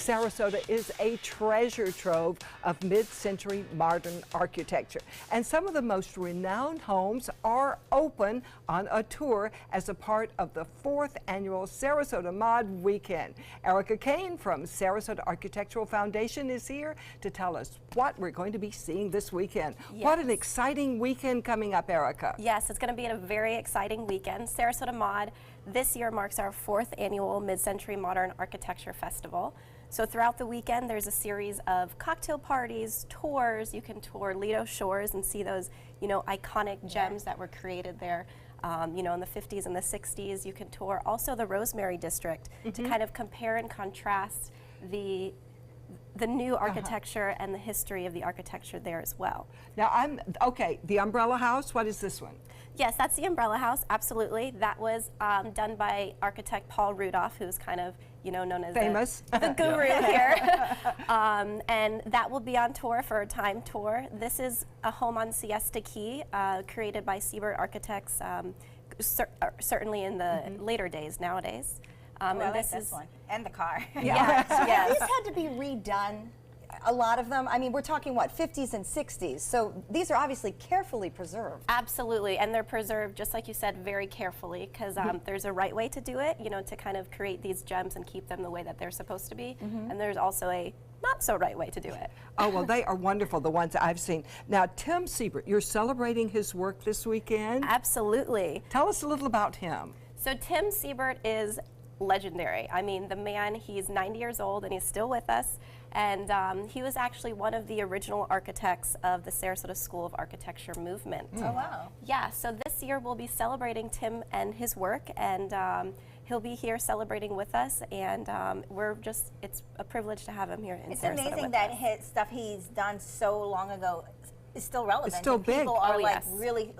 Sarasota is a treasure trove of mid-century modern architecture. And some of the most renowned homes are open on a tour as a part of the 4th annual Sarasota Mod Weekend. Erica Kane from Sarasota Architectural Foundation is here to tell us what we're going to be seeing this weekend. Yes. What an exciting weekend coming up, Erica. Yes, it's going to be a very exciting weekend. Sarasota Mod this year marks our 4th annual Mid-Century Modern Architecture Festival. So throughout the weekend, there's a series of cocktail parties, tours. You can tour Lido Shores and see those, iconic gems that were created there, in the 50s and the 60s. You can tour also the Rosemary District to kind of compare and contrast the new architecture and the history of the architecture there as well. Now the Umbrella House, what is this one? Yes, that's the Umbrella House, absolutely. That was done by architect Paul Rudolph, who's kind of, known as famous, the guru here. And that will be on tour for a time tour. This is a home on Siesta Key, created by Siebert Architects, certainly in the later days nowadays. And I like this one. And the car. Yes, yes. These had to be redone, a lot of them. I mean, we're talking, what, 50s and 60s. So these are obviously carefully preserved. Absolutely, and they're preserved, just like you said, very carefully, because there's a right way to do it, to kind of create these gems and keep them the way that they're supposed to be. And there's also a not so right way to do it. Oh, well, they are wonderful, the ones I've seen. Now, Tim Siebert, you're celebrating his work this weekend? Absolutely. Tell us a little about him. So Tim Siebert is legendary. I mean, the man, he's 90 years old and he's still with us. And he was actually one of the original architects of the Sarasota School of Architecture movement. Oh, wow. Yeah, so this year we'll be celebrating Tim and his work, and he'll be here celebrating with us, and it's a privilege to have him here in Sarasota. It's amazing that his stuff he's done so long ago is still relevant. It's still big. People are really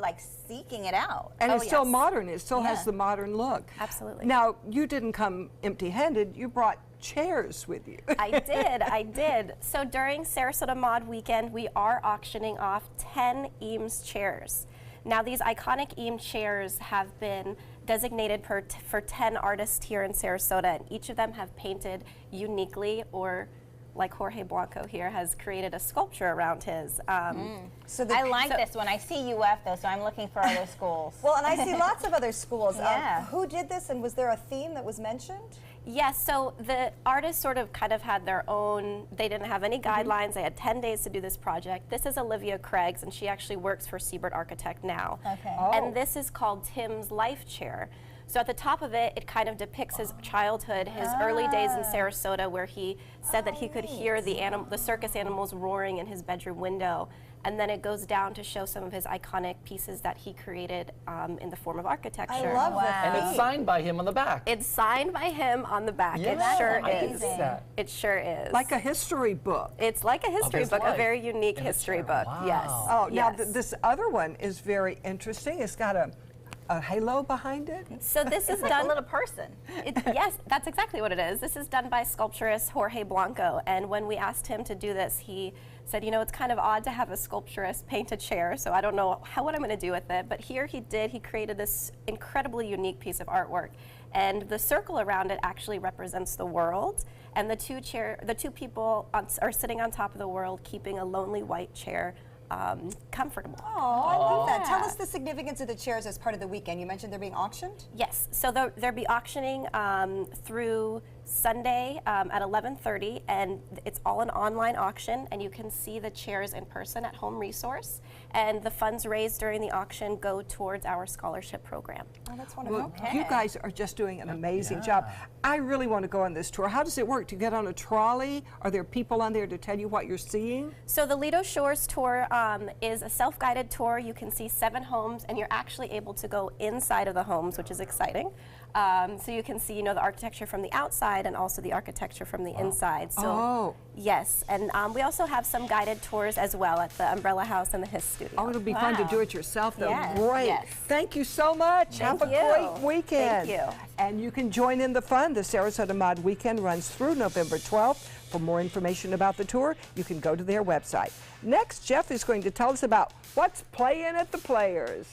seeking it out. And it's still modern. It still has the modern look. Absolutely. Now, you didn't come empty-handed. You brought chairs with you. I did. So during Sarasota Mod Weekend, we are auctioning off 10 Eames chairs. Now, these iconic Eames chairs have been designated for 10 artists here in Sarasota, and each of them have painted uniquely, or like Jorge Blanco here has created a sculpture around his. So I like this one. I see UF though, so I'm looking for other schools. Well, and I see lots of other schools. Yeah. Who did this, and was there a theme that was mentioned? Yes, so the artists kind of had their own, they didn't have any guidelines. They had 10 days to do this project. This is Olivia Craig's, and she actually works for Siebert Architect now. Okay. And this is called Tim's Life Chair. So at the top of it, it kind of depicts his childhood, his early days in Sarasota, where he said that he could hear the circus animals roaring in his bedroom window. And then it goes down to show some of his iconic pieces that he created in the form of architecture. I love that. And it's signed by him on the back. It's signed by him on the back. Yeah, It sure I can is. see that. It sure is. Like a history book. It's like a history his book, a life. very unique And it's history there. book. Wow. Yes. Oh, now yes. this other one is very interesting. It's got a halo behind it. So this is Like done. a little person. Yes, that's exactly what it is. This is done by sculpturist Jorge Blanco, and when we asked him to do this, he said, it's kind of odd to have a sculpturist paint a chair, so I don't know what I'm going to do with it. But here he created this incredibly unique piece of artwork, and the circle around it actually represents the world, and the two people are sitting on top of the world, keeping a lonely white chair comfortable. Oh, I love that. Tell us the significance of the chairs as part of the weekend. You mentioned they're being auctioned? Yes, so they'll be auctioning through Sunday at 11:30, and it's all an online auction, and you can see the chairs in person at Home Resource, and the funds raised during the auction go towards our scholarship program. Oh, that's wonderful. Well, you guys are just doing an amazing job. I really want to go on this tour. How does it work? Do you get on a trolley? Are there people on there to tell you what you're seeing? So the Lido Shores tour is a self-guided tour. You can see 7 homes, and you're actually able to go inside of the homes, which is exciting. So you can see, the architecture from the outside and also the architecture from the inside. So, yes, and we also have some guided tours as well at the Umbrella House and the His Studio. Oh, it'll be fun to do it yourself, though. Yes, Great. yes. Thank you so much. Have a great weekend. Thank you. And you can join in the fun. The Sarasota Mod Weekend runs through November 12th. For more information about the tour, you can go to their website. Next, Jeff is going to tell us about what's playing at the Players.